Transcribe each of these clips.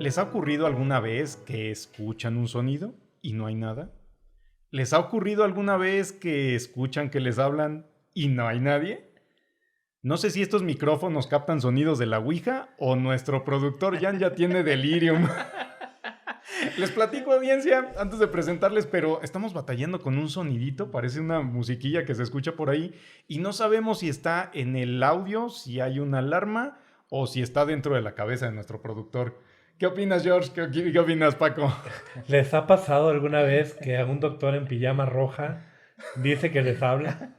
¿Les ha ocurrido alguna vez que escuchan un sonido y no hay nada? ¿Les ha ocurrido alguna vez que escuchan que les hablan y no hay nadie? No sé si estos micrófonos captan sonidos de la Ouija o nuestro productor Jan ya tiene delirium. Les platico, audiencia, antes de presentarles, pero estamos batallando con un sonidito, parece una musiquilla que se escucha por ahí, y no sabemos si está en el audio, si hay una alarma, o si está dentro de la cabeza de nuestro productor. ¿Qué opinas, George? ¿Qué opinas, Paco? ¿Les ha pasado alguna vez que a un doctor en pijama roja dice que les habla?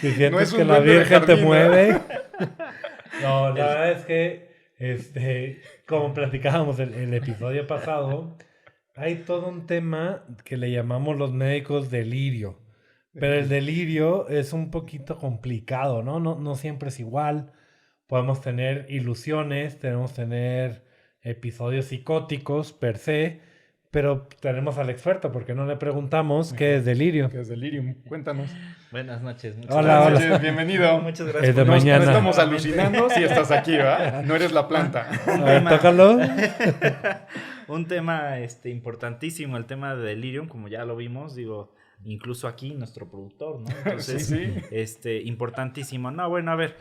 Si No sientes es que un la duende de Virgen te jardín, mueve. No, la verdad es que, como platicábamos el episodio pasado, hay todo un tema que le llamamos los médicos delirio. Pero el delirio es un poquito complicado, ¿no? No siempre es igual. Podemos tener ilusiones, tenemos tener episodios psicóticos per se, pero tenemos al experto porque no le preguntamos qué es delirio. ¿Qué es delirium? Cuéntanos. Buenas noches, muchas Hola, Buenas gracias. noches, bienvenido. Muchas Es gracias de por No, mañana. no estamos nuevamente. alucinando si estás aquí, ¿verdad? No eres la planta. A ver, tócalo. Un tema importantísimo, el tema de delirium, como ya lo vimos, digo, incluso aquí nuestro productor, ¿no? Entonces, Sí. importantísimo. No, bueno, a ver,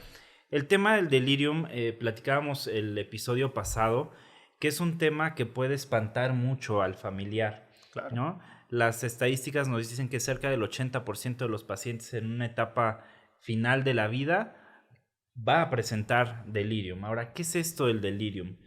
el tema del delirium, platicábamos el episodio pasado, que es un tema que puede espantar mucho al familiar, Claro. ¿no? Las estadísticas nos dicen que cerca del 80% de los pacientes en una etapa final de la vida va a presentar delirium. Ahora, ¿qué es esto del delirium?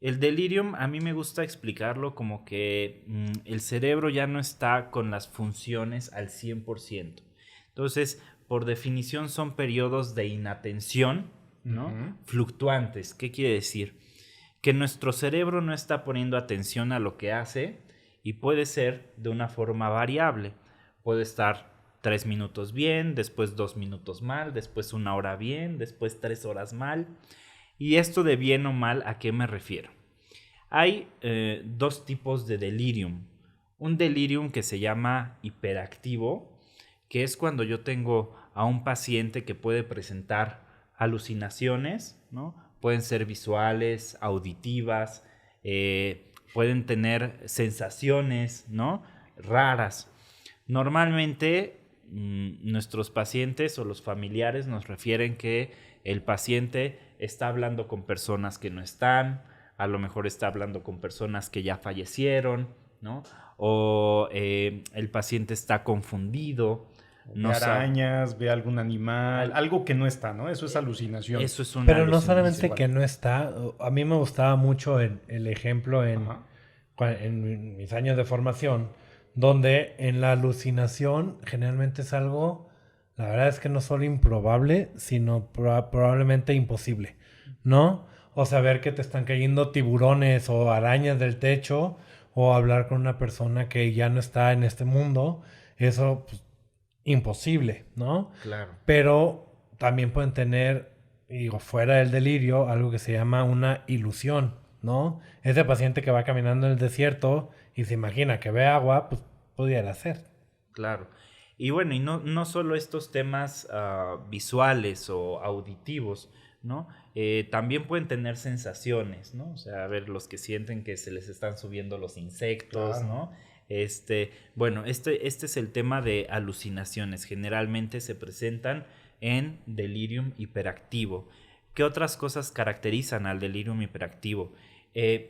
El delirium a mí me gusta explicarlo como que el cerebro ya no está con las funciones al 100%. Entonces, por definición son periodos de inatención, ¿no? Fluctuantes. ¿Qué quiere decir? Que nuestro cerebro no está poniendo atención a lo que hace y puede ser de una forma variable. Puede estar 3 minutos bien, después 2 minutos mal, después 1 hora bien, después 3 horas mal. ¿Y esto de bien o mal a qué me refiero? Hay dos tipos de delirium. Un delirium que se llama hiperactivo, que es cuando yo tengo a un paciente que puede presentar alucinaciones, ¿no? Pueden ser visuales, auditivas, pueden tener sensaciones, ¿no? Raras. Normalmente nuestros pacientes o los familiares nos refieren que el paciente está hablando con personas que no están, a lo mejor está hablando con personas que ya fallecieron, ¿no? O el paciente está confundido. Ve arañas, ve algún animal, algo que no está, ¿no? Eso es alucinación. Eso es una Pero no alucinación. solamente que no está, a mí me gustaba mucho el ejemplo Ajá. en mis años de formación, donde en la alucinación generalmente es algo, la verdad es que no solo improbable, sino probablemente imposible, ¿no? O saber que te están cayendo tiburones o arañas del techo, o hablar con una persona que ya no está en este mundo, eso pues, imposible, ¿no? Claro. Pero también pueden tener, digo, fuera del delirio, algo que se llama una ilusión, ¿no? Ese paciente que va caminando en el desierto y se imagina que ve agua, pues pudiera ser. Claro. Y bueno, y no solo estos temas visuales o auditivos, ¿no? También pueden tener sensaciones, ¿no? O sea, a ver, los que sienten que se les están subiendo los insectos, Claro. ¿no? Bueno, este es el tema de alucinaciones. Generalmente se presentan en delirium hiperactivo. ¿Qué otras cosas caracterizan al delirium hiperactivo?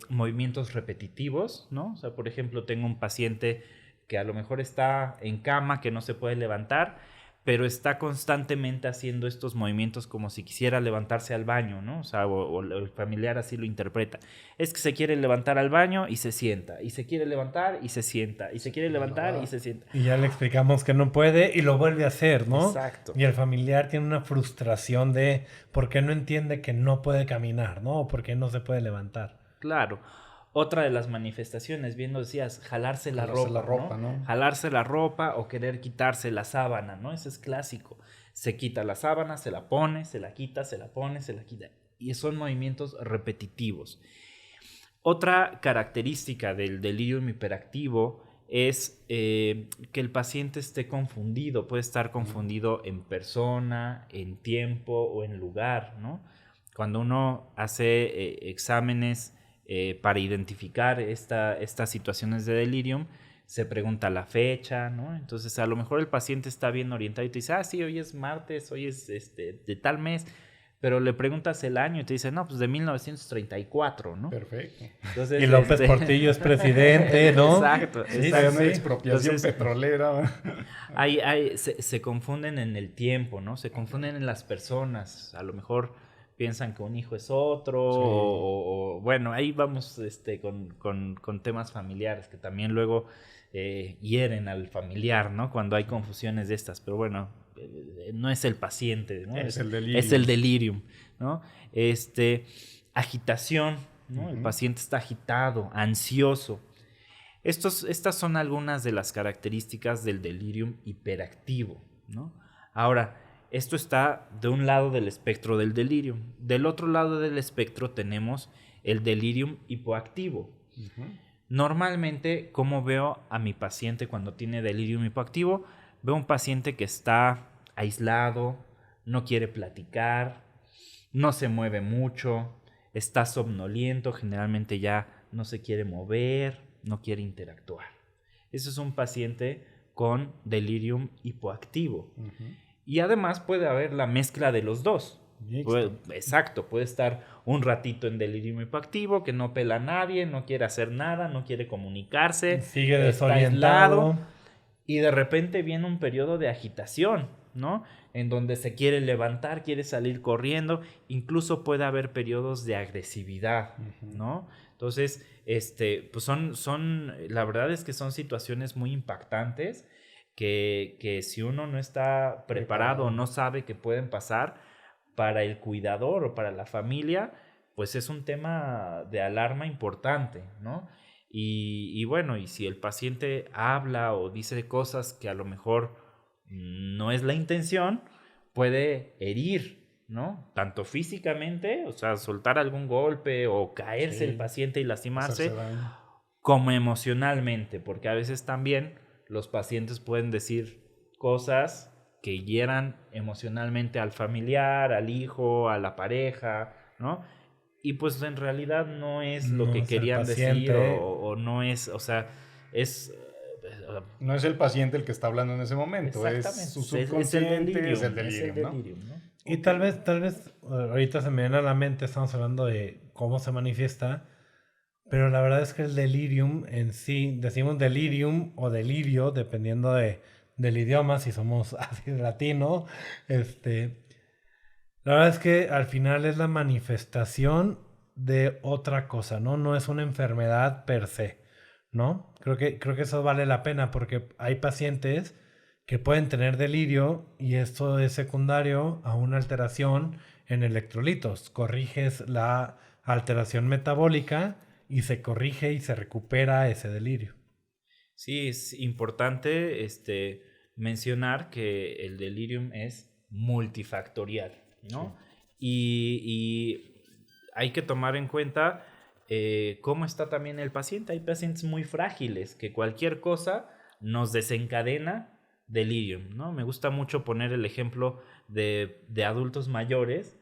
Movimientos repetitivos, ¿no? O sea, por ejemplo, tengo un paciente que a lo mejor está en cama, que no se puede levantar, pero está constantemente haciendo estos movimientos como si quisiera levantarse al baño, ¿no? O sea, o el familiar así lo interpreta. Es que se quiere levantar al baño y se sienta, y se quiere levantar y se sienta, y se quiere levantar y se sienta. Y ya le explicamos que no puede y lo vuelve a hacer, ¿no? Exacto. Y el familiar tiene una frustración de por qué no entiende que no puede caminar, ¿no? O por qué no se puede levantar. Claro. Otra de las manifestaciones, bien lo decías, jalarse la ropa, ¿no? Jalarse la ropa o querer quitarse la sábana, ¿no? Ese es clásico. Se quita la sábana, se la pone, se la quita, se la pone, se la quita. Y son movimientos repetitivos. Otra característica del delirium hiperactivo es que el paciente esté confundido. Puede estar confundido en persona, en tiempo o en lugar, ¿no? Cuando uno hace exámenes para identificar estas situaciones de delirium, se pregunta la fecha, ¿no? Entonces, a lo mejor el paciente está bien orientado y te dice, sí, hoy es martes, hoy es de tal mes, pero le preguntas el año y te dice, no, pues de 1934, ¿no? Perfecto. Entonces, Y López Portillo es presidente, ¿no? Exacto. Sí, Hay una sí. expropiación Entonces, petrolera. se confunden en el tiempo, ¿no? Se confunden en las personas. A lo mejor piensan que un hijo es otro, Sí. o bueno, ahí vamos con temas familiares que también luego hieren al familiar, ¿no? Cuando hay confusiones de estas, pero bueno, no es el paciente, ¿no? Es el delirium. Es el delirium, ¿no? Agitación, ¿no? El Ujú. paciente está agitado, ansioso. Estas son algunas de las características del delirium hiperactivo, ¿no? Ahora, esto está de un lado del espectro del delirium. Del otro lado del espectro tenemos el delirium hipoactivo. Ujú. Normalmente, ¿cómo veo a mi paciente cuando tiene delirium hipoactivo? Veo un paciente que está aislado, no quiere platicar, no se mueve mucho, está somnoliento, generalmente ya no se quiere mover, no quiere interactuar. Ese es un paciente con delirium hipoactivo. Ujú. Y además puede haber la mezcla de los dos. Exacto, puede estar un ratito en delirium hipoactivo, que no pela a nadie, no quiere hacer nada, no quiere comunicarse, Sigue está desorientado. aislado, y de repente viene un periodo de agitación, ¿no? En donde se quiere levantar, quiere salir corriendo, incluso puede haber periodos de agresividad, Ujú. ¿no? Entonces, pues la verdad es que son situaciones muy impactantes que si uno no está preparado, no sabe que pueden pasar, para el cuidador o para la familia, pues es un tema de alarma importante, ¿no? Y bueno, y si el paciente habla o dice cosas que a lo mejor no es la intención, puede herir, ¿no? Tanto físicamente, o sea, soltar algún golpe o caerse el Sí. paciente y lastimarse, Hacerse daño. como emocionalmente, porque a veces también los pacientes pueden decir cosas que hieran emocionalmente al familiar, al hijo, a la pareja, ¿no? Y pues en realidad no es lo No que es el querían decir paciente. o no es, o sea, es... No es el paciente el que está hablando en ese momento, es Exactamente, su es el subconsciente, es el delirium, delirium, ¿no? ¿no? Y tal vez, ahorita se me viene a la mente, estamos hablando de cómo se manifiesta, pero la verdad es que el delirium en sí, decimos delirium o delirio, dependiendo del idioma, si somos así de latino, la verdad es que al final es la manifestación de otra cosa, ¿no? No es una enfermedad per se, ¿no? Creo que eso vale la pena porque hay pacientes que pueden tener delirio y esto es secundario a una alteración en electrolitos. Corriges la alteración metabólica y se corrige y se recupera ese delirio. Sí, es importante mencionar que el delirium es multifactorial, ¿no? Y hay que tomar en cuenta cómo está también el paciente. Hay pacientes muy frágiles que cualquier cosa nos desencadena delirium, ¿no? Me gusta mucho poner el ejemplo de adultos mayores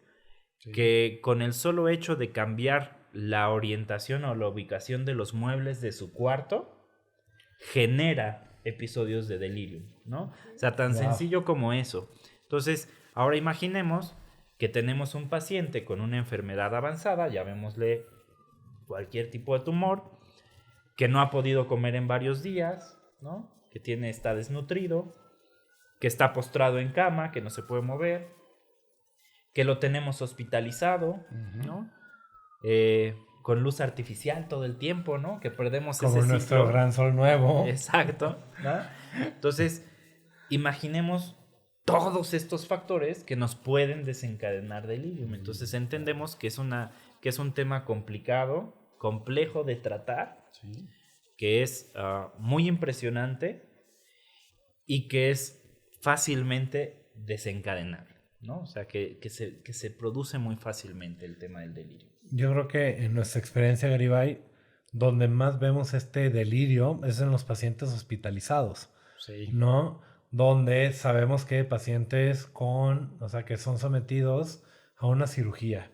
Sí. que con el solo hecho de cambiar la orientación o la ubicación de los muebles de su cuarto genera episodios de delirium, ¿no? O sea, tan Wow. sencillo como eso. Entonces, ahora imaginemos que tenemos un paciente con una enfermedad avanzada, llamémosle cualquier tipo de tumor, que no ha podido comer en varios días, ¿no? Que está desnutrido, que está postrado en cama, que no se puede mover, que lo tenemos hospitalizado, ¿no? Con luz artificial todo el tiempo, ¿no? Que perdemos Como ese nuestro ciclo. gran sol nuevo. Exacto, ¿no? Entonces, imaginemos todos estos factores que nos pueden desencadenar delirium. Entonces entendemos que es un tema complicado, complejo de tratar, Sí. que es muy impresionante y que es fácilmente desencadenable, ¿no? O sea, que se produce muy fácilmente el tema del delirio. Yo creo que en nuestra experiencia, Garibay, donde más vemos este delirio es en los pacientes hospitalizados, Sí. ¿no? Donde sabemos que pacientes o sea, que son sometidos a una cirugía,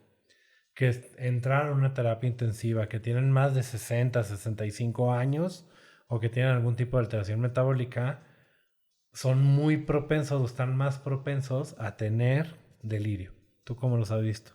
que entraron a una terapia intensiva, que tienen más de 60, 65 años o que tienen algún tipo de alteración metabólica, son muy propensos o están más propensos a tener delirio. ¿Tú cómo los has visto?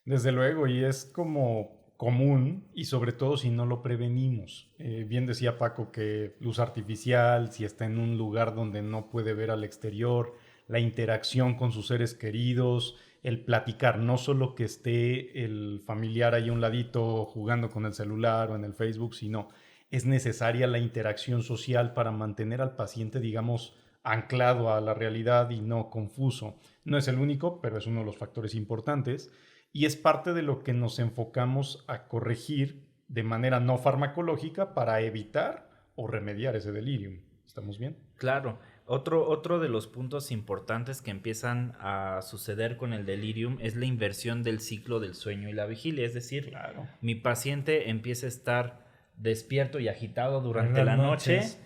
Desde luego, y es como común, y sobre todo si no lo prevenimos. Bien decía Paco que luz artificial, si está en un lugar donde no puede ver al exterior, la interacción con sus seres queridos, el platicar, no solo que esté el familiar ahí a un ladito jugando con el celular o en el Facebook, sino es necesaria la interacción social para mantener al paciente, digamos, anclado a la realidad y no confuso. No es el único, pero es uno de los factores importantes y es parte de lo que nos enfocamos a corregir de manera no farmacológica para evitar o remediar ese delirium. ¿Estamos bien? Claro. Otro de los puntos importantes que empiezan a suceder con el delirium es la inversión del ciclo del sueño y la vigilia. Es decir, Claro. mi paciente empieza a estar despierto y agitado durante En la las noche noches.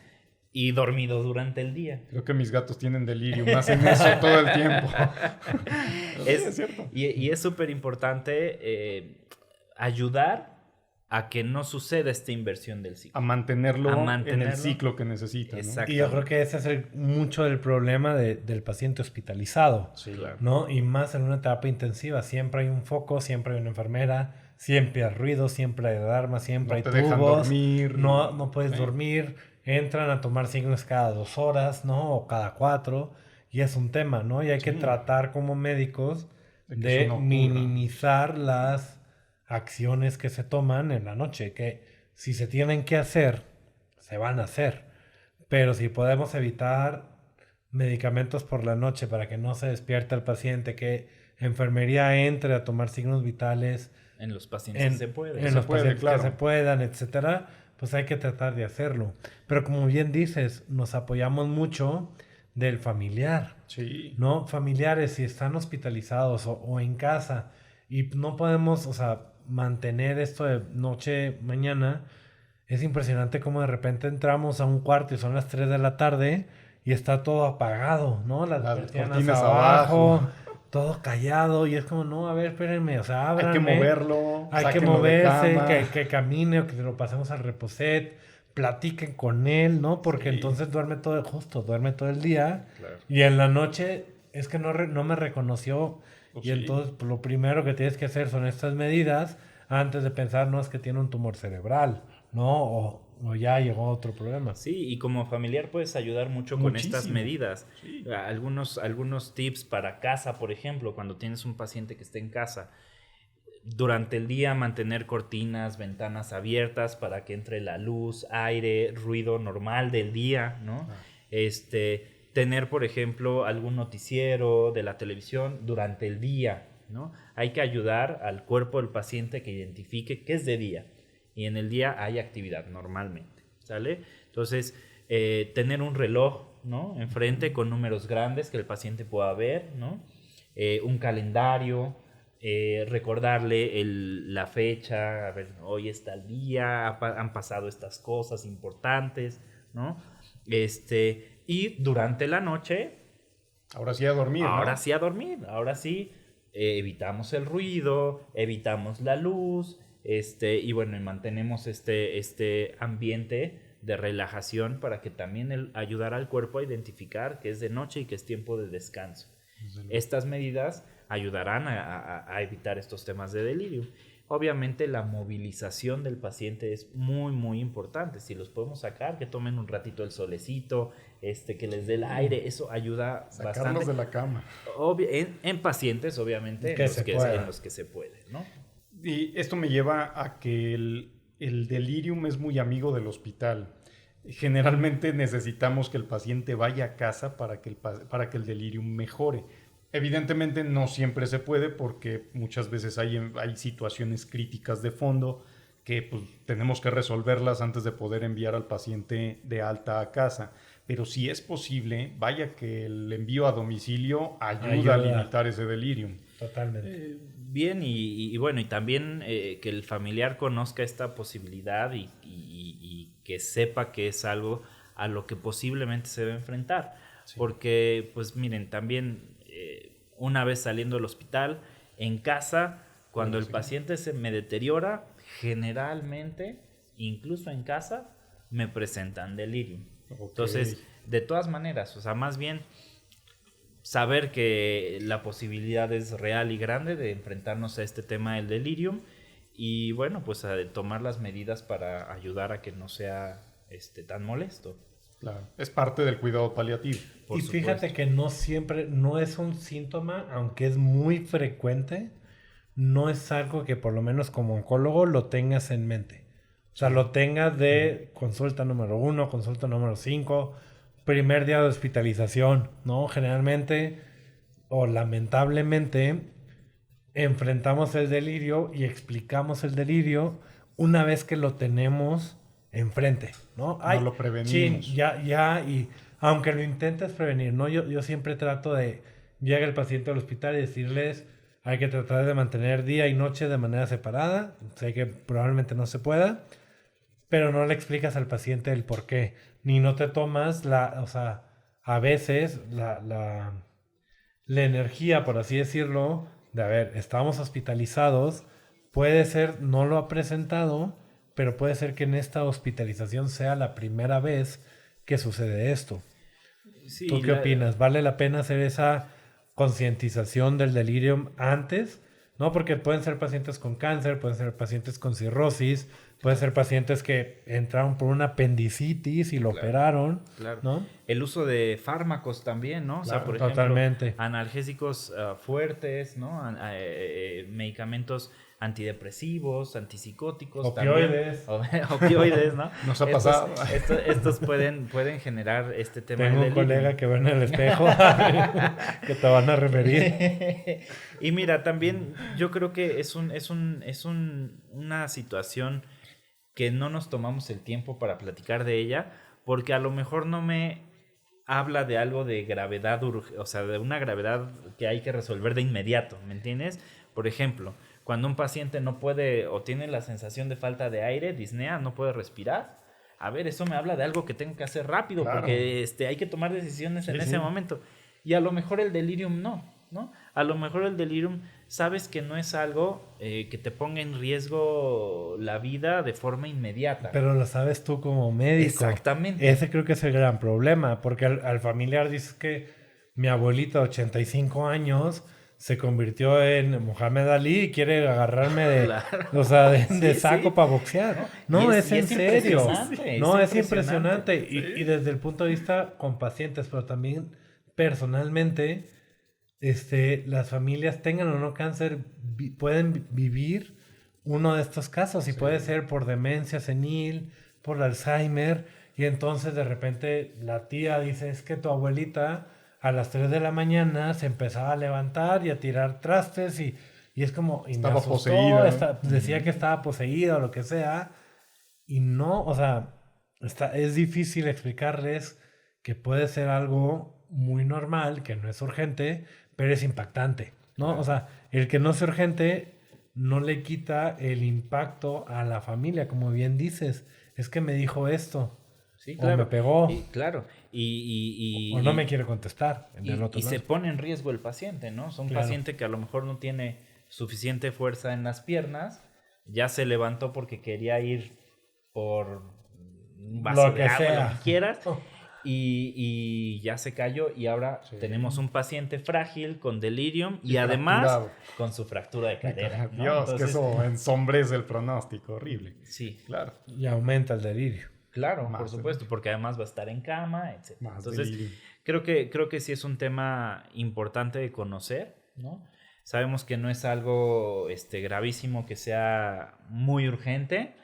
y dormido durante el día. Creo que mis gatos tienen delirium, hacen eso todo el tiempo. Es cierto. Y es súper importante ayudar a que no suceda esta inversión del A ciclo. mantenerlo, en mantenerlo. el ciclo que necesita, ¿no? Exacto. Y yo creo que ese es mucho del problema del paciente hospitalizado, Sí, Claro. ¿no? Y más en una terapia intensiva. Siempre hay un foco, siempre hay una enfermera, siempre hay ruido, siempre hay alarma, siempre No te hay dejan tubos. dormir. No puedes Sí. dormir. Entran a tomar signos cada 2 horas, ¿no? O cada 4. Y es un tema, ¿no? Y hay que Sí. tratar como médicos De que de eso no ocurra. minimizar las acciones que se toman en la noche. Que si se tienen que hacer, se van a hacer. Pero si podemos evitar medicamentos por la noche para que no se despierte el paciente, que enfermería entre a tomar signos vitales En los pacientes en, se puede. en Se los puede, pacientes claro. que se puedan, etcétera, pues hay que tratar de hacerlo. Pero como bien dices, nos apoyamos mucho del familiar, Sí. ¿no? Familiares, si están hospitalizados o en casa y no podemos, o sea, mantener esto de noche, mañana, es impresionante cómo de repente entramos a un cuarto y son las 3 de la tarde y está todo apagado, ¿no? Las persianas cortinas abajo, abajo. todo callado y es como, no, a ver, espérenme, o sea, Hay que ábranme. moverlo. Hay que sáquenlo de moverse, cama. que camine o que lo pasemos al reposet, platiquen con él, ¿no? Porque Sí. entonces duerme duerme todo el día Claro. y en la noche es que no me reconoció Pues y sí. entonces pues, lo primero que tienes que hacer son estas medidas antes de pensar, no, es que tiene un tumor cerebral, ¿no? O ya llegó otro problema. Sí, y como familiar puedes ayudar mucho con estas Muchísimo. medidas. Sí. Algunos tips para casa, por ejemplo, cuando tienes un paciente que esté en casa. Durante el día mantener cortinas, ventanas abiertas para que entre la luz, aire, ruido normal del día, ¿no? Tener, por ejemplo, algún noticiero de la televisión durante el día, ¿no? Hay que ayudar al cuerpo del paciente que identifique que es de día y en el día hay actividad normalmente, ¿sale? Entonces, tener un reloj, ¿no? Enfrente con números grandes que el paciente pueda ver, ¿no? Un calendario, recordarle la fecha, a ver, hoy está el día, han pasado estas cosas importantes, ¿no? Y durante la noche, Ahora sí a dormir, ¿no? ahora sí a dormir, ahora sí evitamos el ruido, evitamos la luz, y bueno, y mantenemos este ambiente de relajación para que también ayudar al cuerpo a identificar que es de noche y que es tiempo de descanso. Estas medidas ayudarán a evitar estos temas de delirio. Obviamente la movilización del paciente es muy, muy importante. Si los podemos sacar, que tomen un ratito el solecito, que les dé el aire, eso ayuda Sacarlos bastante. de la cama. En pacientes, obviamente, Que se pueda. en los que se puede, ¿no? Y esto me lleva a que el delirium es muy amigo del hospital. Generalmente necesitamos que el paciente vaya a casa para que el delirium mejore. Evidentemente no siempre se puede porque muchas veces hay situaciones críticas de fondo que pues, tenemos que resolverlas antes de poder enviar al paciente de alta a casa. Pero si es posible, vaya que el envío a domicilio ayuda a limitar ese delirium. Totalmente. Bien, y bueno, y también que el familiar conozca esta posibilidad y que sepa que es algo a lo que posiblemente se debe enfrentar. Sí. Porque, pues miren, también una vez saliendo del hospital, en casa Cuando el Sí. paciente se me deteriora, generalmente, incluso en casa, me presentan delirium. Ok. Entonces, de todas maneras, o sea, más bien saber que la posibilidad es real y grande de enfrentarnos a este tema del delirium y bueno, pues a tomar las medidas para ayudar a que no sea tan molesto. Claro, es parte del cuidado paliativo. Por y fíjate supuesto. que no siempre, no es un síntoma, aunque es muy frecuente, no es algo que por lo menos como oncólogo lo tengas en mente. O sea, lo tengas de consulta número 1, consulta número 5, primer día de hospitalización, ¿no? Generalmente, o lamentablemente, enfrentamos el delirio y explicamos el delirio una vez que lo tenemos enfrente, ¿no? No lo prevenimos. Chin, ya, y aunque lo intentes prevenir, ¿no? Yo siempre trato de, llega el paciente al hospital y decirles, hay que tratar de mantener día y noche de manera separada, sé que probablemente no se pueda, pero no le explicas al paciente el por qué, ni no te tomas o sea, a veces la energía, por así decirlo, de a ver, estamos hospitalizados, puede ser, no lo ha presentado, pero puede ser que en esta hospitalización sea la primera vez que sucede esto. Sí, ¿Tú qué opinas? ¿Vale la pena hacer esa concientización del delirium antes? No, porque pueden ser pacientes con cáncer, pueden ser pacientes con cirrosis, pueden ser pacientes que entraron por una apendicitis y lo Claro. operaron, Claro. ¿no? El uso de fármacos también, ¿no? O sea, Claro, por ejemplo, totalmente. analgésicos fuertes, ¿no? Medicamentos antidepresivos, antipsicóticos. Opioides. También. Opioides, ¿no? Nos ha pasado. Estos pueden generar este tema Tengo del un delirium. colega que ve en el espejo que te van a referir. Y mira, también yo creo que es una situación que no nos tomamos el tiempo para platicar de ella, porque a lo mejor no me habla de algo de gravedad, o sea, de una gravedad que hay que resolver de inmediato, ¿me entiendes? Por ejemplo, cuando un paciente no puede o tiene la sensación de falta de aire, disnea, no puede respirar, a ver, eso me habla de algo que tengo que hacer rápido, Claro. porque hay que tomar decisiones en Sí, ese sí. momento. Y a lo mejor el delirium no. A lo mejor el delirium sabes que no es algo que te ponga en riesgo la vida de forma inmediata. Pero lo sabes tú como médico. Exactamente. Ese creo que es el gran problema, porque al familiar dices que mi abuelita de 85 años se convirtió en Muhammad Ali y quiere agarrarme de, Claro. o sea, de Sí, saco sí. para boxear. ¿No? No, Y es en serio. impresionante, No, es es impresionante. impresionante. Y desde el punto de vista con pacientes, pero también personalmente, las familias tengan o no cáncer, pueden vivir uno de estos casos y puede ser por demencia senil, por Alzheimer, y entonces de repente la tía dice, es que tu abuelita a las 3 de la mañana se empezaba a levantar y a tirar trastes y es como, y Estaba me asustó, poseída, ¿no? decía que estaba poseída o lo que sea, y no, o sea, es difícil explicarles que puede ser algo muy normal, que no es urgente, pero es impactante, ¿no? Claro. O sea, el que no es urgente no le quita el impacto a la familia, como bien dices. Es que me dijo esto, Sí, o claro. me pegó, Claro. o no me quiere contestar. En el otro y se lado. pone en riesgo el paciente, ¿no? O sea, un Claro. paciente que a lo mejor no tiene suficiente fuerza en las piernas, ya se levantó porque quería ir por un vaso Lo que de agua, sea. lo que quieras, y ya se cayó y ahora Sí. tenemos un paciente frágil con delirium y, Y además fracturado. con su fractura de cadera. ¿no? Dios, Entonces, que eso ensombrece el pronóstico, horrible. Sí, Claro, Y aumenta el delirio. claro, Más por supuesto, porque además va a estar en cama, etc. más Entonces, delirio. creo que sí es un tema importante de conocer, ¿no? Sabemos que no es algo gravísimo que sea muy urgente,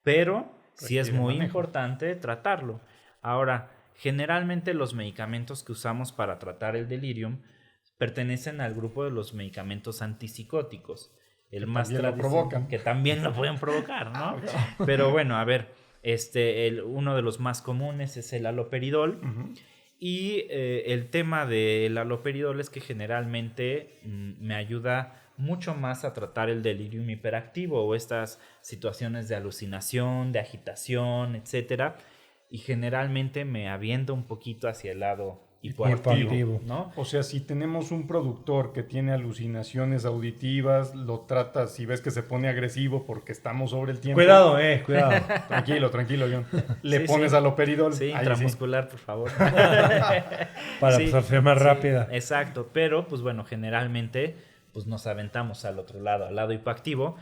pero sí es Requiere muy manejo. importante tratarlo. Ahora, generalmente los medicamentos que usamos para tratar el delirium pertenecen al grupo de los medicamentos antipsicóticos. El Que más también lo tradicional, provocan. que también lo pueden provocar, ¿no? Pero bueno, a ver, uno de los más comunes es el haloperidol. Ujú. Y el tema del haloperidol es que generalmente me ayuda mucho más a tratar el delirium hiperactivo o estas situaciones de alucinación, de agitación, etcétera. Y generalmente me aviento un poquito hacia el lado Hipoactivo. ¿no? O sea, si tenemos un productor que tiene alucinaciones auditivas, lo tratas, si ves que se pone agresivo porque estamos sobre el tiempo. Cuidado. Tranquilo, John. Le Sí, pones sí. aloperidol. Sí, ahí intramuscular, por favor. Para Sí, absorción más sí, rápida. Exacto, pero pues bueno, generalmente pues nos aventamos al otro lado, al lado hipoactivo,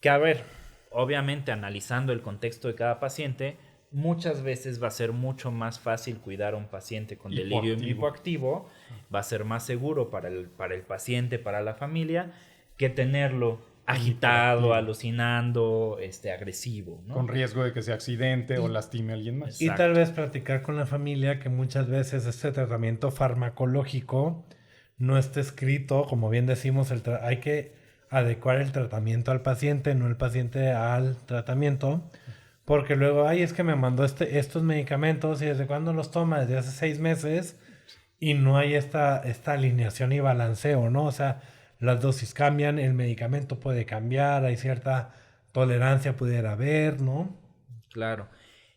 que a ver, obviamente analizando el contexto de cada paciente, muchas veces va a ser mucho más fácil cuidar a un paciente con delirio hipoactivo, va a ser más seguro para el paciente, para la familia, que tenerlo agitado, Hiperactivo. alucinando, agresivo, ¿no? Con riesgo de que se accidente o lastime a alguien más. Y tal vez platicar con la familia que muchas veces este tratamiento farmacológico no está escrito, como bien decimos, hay que adecuar el tratamiento al paciente, no el paciente al tratamiento, porque luego, ay, es que me mandó estos medicamentos y desde cuándo los toma, desde hace 6 meses, y no hay esta alineación y balanceo, ¿no? O sea, las dosis cambian, el medicamento puede cambiar, hay cierta tolerancia pudiera haber, ¿no? Claro.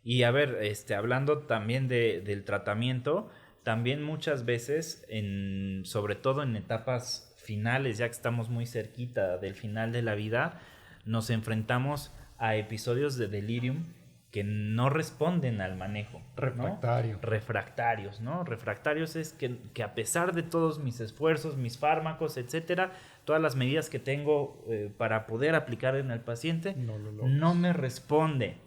Y a ver, hablando también del tratamiento, también muchas veces, sobre todo en etapas finales, ya que estamos muy cerquita del final de la vida, nos enfrentamos a episodios de delirium que no responden al manejo, ¿no? Refractarios, ¿no? Refractarios es que a pesar de todos mis esfuerzos, mis fármacos, etcétera, todas las medidas que tengo para poder aplicar en el paciente, no me responde.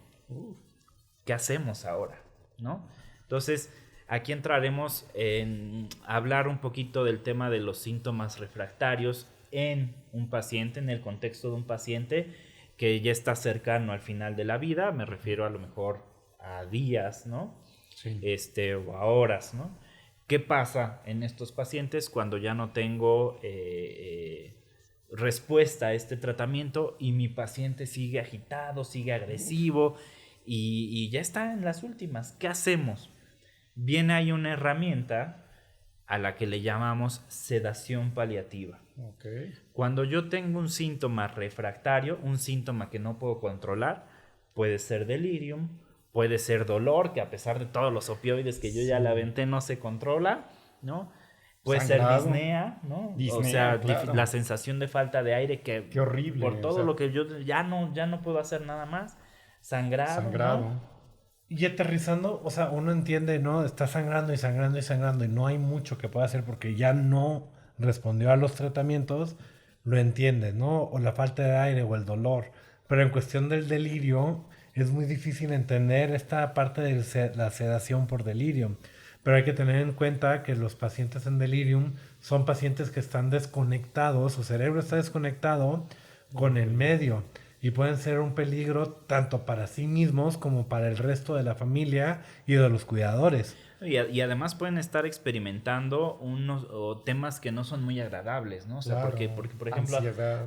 ¿Qué hacemos ahora? ¿No? Entonces, aquí entraremos en hablar un poquito del tema de los síntomas refractarios en un paciente, en el contexto de un paciente que ya está cercano al final de la vida, me refiero a lo mejor a días, ¿no? Sí. O a horas, ¿no? ¿Qué pasa en estos pacientes cuando ya no tengo respuesta a este tratamiento y mi paciente sigue agitado, sigue agresivo y ya está en las últimas? ¿Qué hacemos? Viene ahí una herramienta a la que le llamamos sedación paliativa. Okay. Cuando yo tengo un síntoma refractario, un síntoma que no puedo controlar, puede ser delirium, puede ser dolor, que a pesar de todos los opioides que yo ya le aventé no se controla, ¿no? Puede Sangrado. ser disnea, ¿no? Disnea, o sea, claro. la sensación de falta de aire que Qué horrible. por todo lo que yo ya no puedo hacer nada más. Sangrado. ¿no? Y aterrizando, o sea, uno entiende, ¿no? Está sangrando y no hay mucho que pueda hacer porque ya no respondió a los tratamientos, lo entiendes, ¿no? O la falta de aire o el dolor. Pero en cuestión del delirio, es muy difícil entender esta parte de la sedación por delirio. Pero hay que tener en cuenta que los pacientes en delirium son pacientes que están desconectados, su cerebro está desconectado con el medio. Y pueden ser un peligro tanto para sí mismos como para el resto de la familia y de los cuidadores. Y además pueden estar experimentando temas que no son muy agradables, ¿no? O sea, Claro. porque por ejemplo,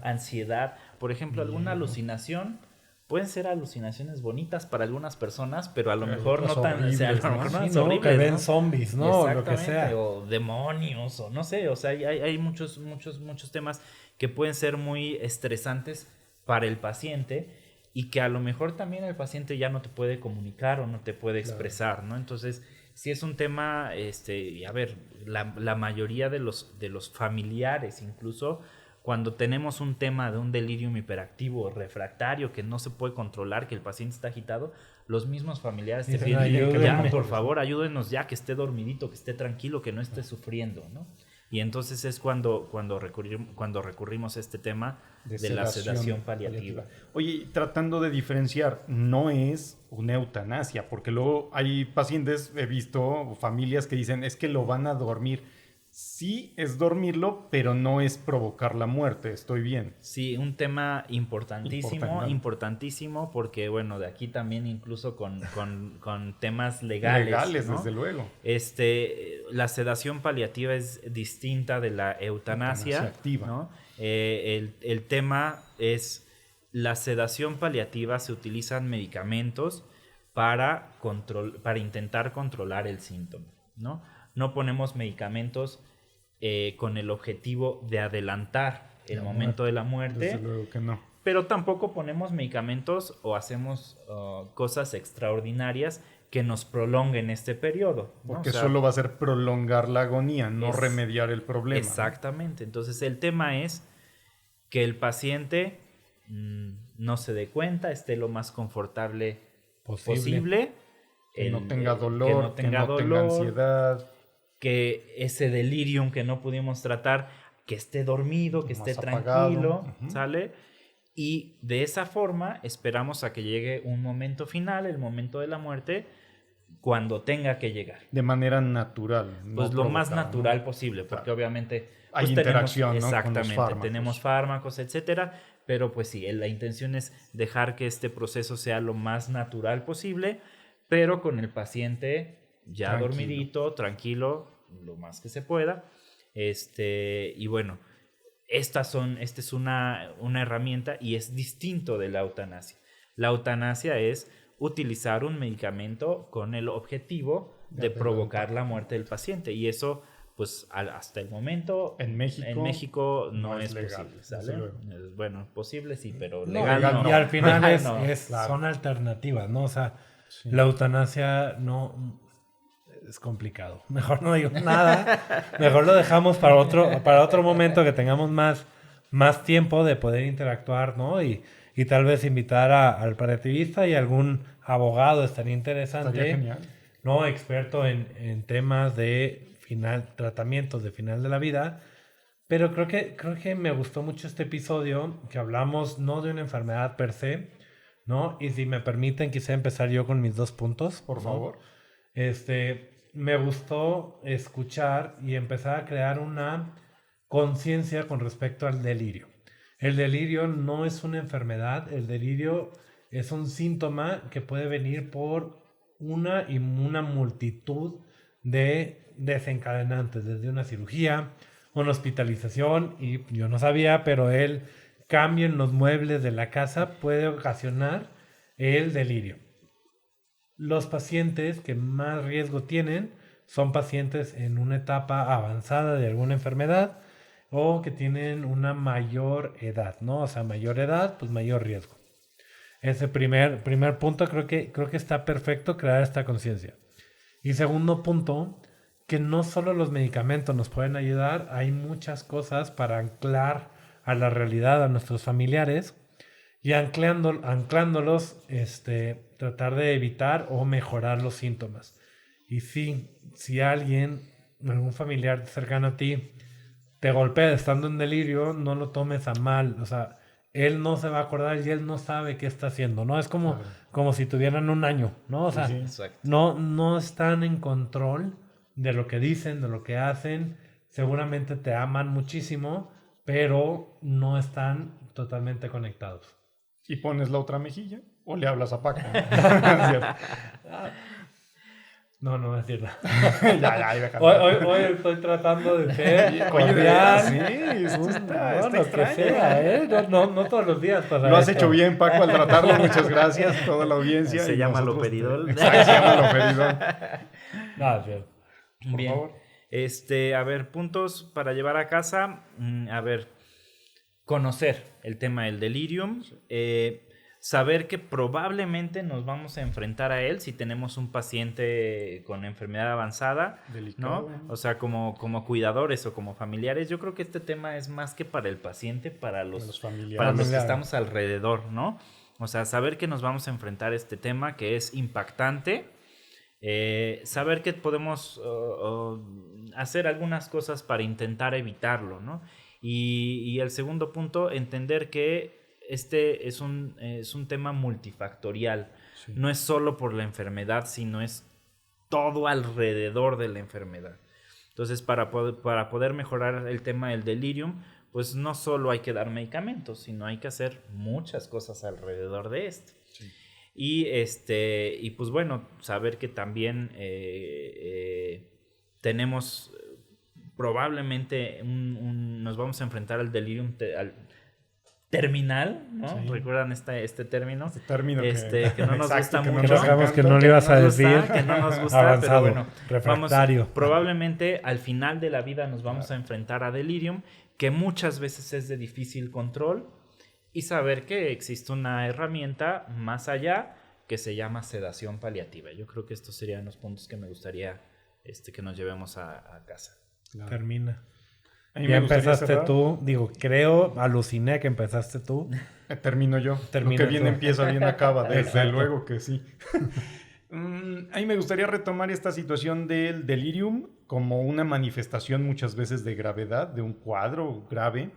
ansiedad, por ejemplo, alguna alucinación. Pueden ser alucinaciones bonitas para algunas personas, pero a lo mejor no tan horribles, a lo ¿no? mejor no Sí, tan horribles, que ven ¿no? zombies, ¿no? O lo que Exactamente, sea. o demonios, o no sé, o sea, hay muchos temas que pueden ser muy estresantes para el paciente y que a lo mejor también el paciente ya no te puede comunicar o no te puede expresar, ¿no? Entonces, si es un tema, y a ver, la mayoría de los familiares incluso, cuando tenemos un tema de un delirium hiperactivo refractario que no se puede controlar, que el paciente está agitado, los mismos familiares te Dicen, piden, ayúdenme. ya, por favor, ayúdenos ya, que esté dormidito, que esté tranquilo, que no esté sufriendo, ¿no? Y entonces es cuando recurrimos a este tema de la sedación paliativa. Oye, tratando de diferenciar, no es una eutanasia, porque luego hay pacientes, he visto familias que dicen, es que lo van a dormir. Sí es dormirlo, pero no es provocar la muerte, estoy bien. Sí, un tema importantísimo, porque bueno, de aquí también incluso con temas legales, ¿no? Desde luego. La sedación paliativa es distinta de la eutanasia activa, ¿no? El tema es, la sedación paliativa se utilizan medicamentos para intentar controlar el síntoma, ¿no? No ponemos medicamentos con el objetivo de adelantar el momento de la muerte. Desde luego que no. Pero tampoco ponemos medicamentos o hacemos cosas extraordinarias que nos prolonguen este periodo, ¿no? Porque O sea, solo va a ser prolongar la agonía, no remediar el problema. exactamente. Entonces el tema es que el paciente no se dé cuenta, esté lo más confortable posible. Que no tenga dolor, que no tenga ansiedad. Que ese delirium que no pudimos tratar, que esté dormido, que esté tranquilo, ¿sale? Y de esa forma esperamos a que llegue un momento final, el momento de la muerte, cuando tenga que llegar. De manera natural. Pues lo más natural posible, porque obviamente hay pues, interacción, ¿no? Exactamente, con los fármacos. tenemos fármacos, etcétera, pero pues sí, la intención es dejar que este proceso sea lo más natural posible, pero con el paciente ya dormidito, tranquilo, lo más que se pueda. Y bueno, esta es una herramienta y es distinto de la eutanasia. La eutanasia es utilizar un medicamento con el objetivo de provocar la muerte del paciente, y eso pues hasta el momento en México no es legal, posible, ¿sale? Bueno, posible sí, pero No, legal no. Y al final claro. son alternativas, ¿no? O sea, la eutanasia no es complicado. Mejor no digo nada. Mejor lo dejamos para otro momento que tengamos más tiempo de poder interactuar, ¿no? Y tal vez invitar al paliativista y algún abogado, estaría interesante. Estaría genial. ¿No? Experto en temas de tratamientos de final de la vida. Pero creo que me gustó mucho este episodio, que hablamos no de una enfermedad per se, ¿no? Y si me permiten, quisiera empezar yo con mis 2 puntos. Por favor. Me gustó escuchar y empezar a crear una conciencia con respecto al delirio. El delirio no es una enfermedad, el delirio es un síntoma que puede venir por una multitud de desencadenantes, desde una cirugía, una hospitalización, y yo no sabía, pero el cambio en los muebles de la casa puede ocasionar el delirio. Los pacientes que más riesgo tienen son pacientes en una etapa avanzada de alguna enfermedad o que tienen una mayor edad, ¿no? O sea, mayor edad, pues mayor riesgo. Ese primer punto creo que está perfecto crear esta conciencia. Y segundo punto, que no solo los medicamentos nos pueden ayudar, hay muchas cosas para anclar a la realidad a nuestros familiares y anclándolos, tratar de evitar o mejorar los síntomas. Y si alguien, algún familiar cercano a ti, te golpea estando en delirio, no lo tomes a mal. O sea, él no se va a acordar y él no sabe qué está haciendo, ¿no? Es como si tuvieran un año, ¿no? O sea, no están en control de lo que dicen, de lo que hacen. Seguramente te aman muchísimo, pero no están totalmente conectados. ¿Y pones la otra mejilla? ¿O le hablas a Paco? No, es cierto. ya, hoy estoy tratando de ser cordial. Sí, está lo extraño. que sea, ¿eh? No todos los días pasa Lo has esto. hecho bien, Paco, al tratarlo. Muchas gracias, toda la audiencia. Se llama loperidol. Exacto, se llama loperidol. No, es cierto. Por Bien. favor. A ver, puntos para llevar a casa. A ver, conocer el tema del delirium. Saber que probablemente nos vamos a enfrentar a él si tenemos un paciente con enfermedad avanzada, Delicado. ¿no? O sea, como familiares o como familiares. Yo creo que este tema es más que para el paciente, para los familiares. que estamos alrededor, ¿no? O sea, saber que nos vamos a enfrentar a este tema que es impactante. Saber que podemos hacer algunas cosas para intentar evitarlo, ¿no? Y el segundo punto, entender que este es un tema multifactorial. Sí. No es solo por la enfermedad, sino es todo alrededor de la enfermedad. Entonces, para poder mejorar el tema del delirium, pues no solo hay que dar medicamentos, sino hay que hacer muchas cosas alrededor de esto. Sí. Y pues bueno, saber que también tenemos probablemente nos vamos a enfrentar al delirium terminal, ¿no? Sí. ¿Recuerdan este término? Este término que no nos gusta mucho. Que no sabemos que no le ibas a decir. Que no nos gusta, avanzado, pero bueno. Refractario. Probablemente al final de la vida nos vamos a enfrentar a delirium, que muchas veces es de difícil control, y saber que existe una herramienta más allá que se llama sedación paliativa. Yo creo que estos serían los puntos que me gustaría que nos llevemos a casa. Claro. Termina. A mí Ya me gustaría empezaste cerrar. tú. Digo, aluciné que empezaste tú. Termino yo. Termina Lo que bien tú. empieza, bien acaba. Desde Exacto. luego que sí. A mí me gustaría retomar esta situación del delirium como una manifestación muchas veces de gravedad, de un cuadro grave,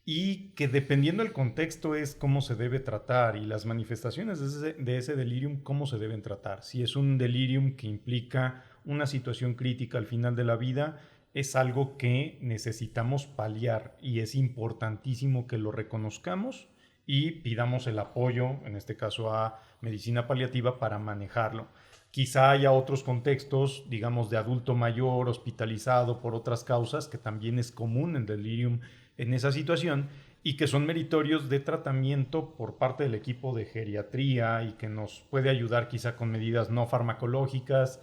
y que dependiendo del contexto es cómo se debe tratar y las manifestaciones de ese delirium, cómo se deben tratar. Si es un delirium que implica una situación crítica al final de la vida, es algo que necesitamos paliar y es importantísimo que lo reconozcamos y pidamos el apoyo, en este caso a medicina paliativa, para manejarlo. Quizá haya otros contextos, digamos, de adulto mayor hospitalizado por otras causas, que también es común el delirium en esa situación y que son meritorios de tratamiento por parte del equipo de geriatría y que nos puede ayudar quizá con medidas no farmacológicas,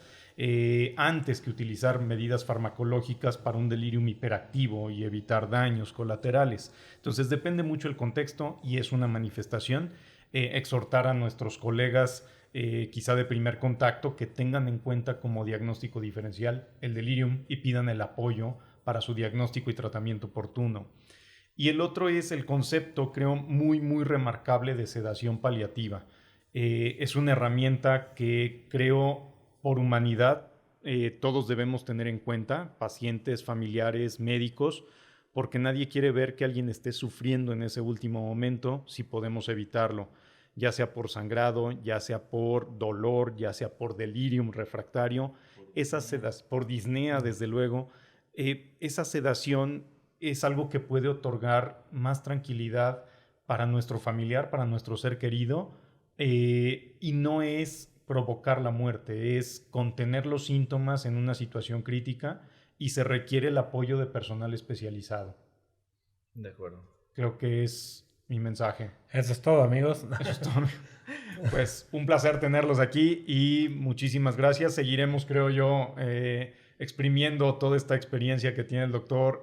antes que utilizar medidas farmacológicas para un delirium hiperactivo y evitar daños colaterales. Entonces depende mucho el contexto y es una manifestación. Exhortar a nuestros colegas quizá de primer contacto que tengan en cuenta como diagnóstico diferencial el delirium y pidan el apoyo para su diagnóstico y tratamiento oportuno. Y el otro es el concepto, creo, muy, muy remarcable de sedación paliativa. Es una herramienta que creo por humanidad todos debemos tener en cuenta, pacientes, familiares, médicos, porque nadie quiere ver que alguien esté sufriendo en ese último momento si podemos evitarlo, ya sea por sangrado, ya sea por dolor, ya sea por delirium refractario, por disnea, desde luego. Esa sedación es algo que puede otorgar más tranquilidad para nuestro familiar, para nuestro ser querido, y no es provocar la muerte, es contener los síntomas en una situación crítica y se requiere el apoyo de personal especializado. De acuerdo. Creo que es mi mensaje. Eso es todo, amigos. Eso es todo. Pues un placer tenerlos aquí y muchísimas gracias. Seguiremos, creo yo, exprimiendo toda esta experiencia que tiene el doctor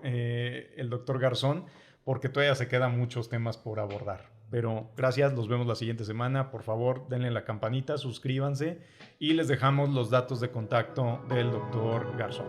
Garzón, porque todavía se quedan muchos temas por abordar. Pero gracias, los vemos la siguiente semana. Por favor, denle la campanita, suscríbanse y les dejamos los datos de contacto del doctor Garzón.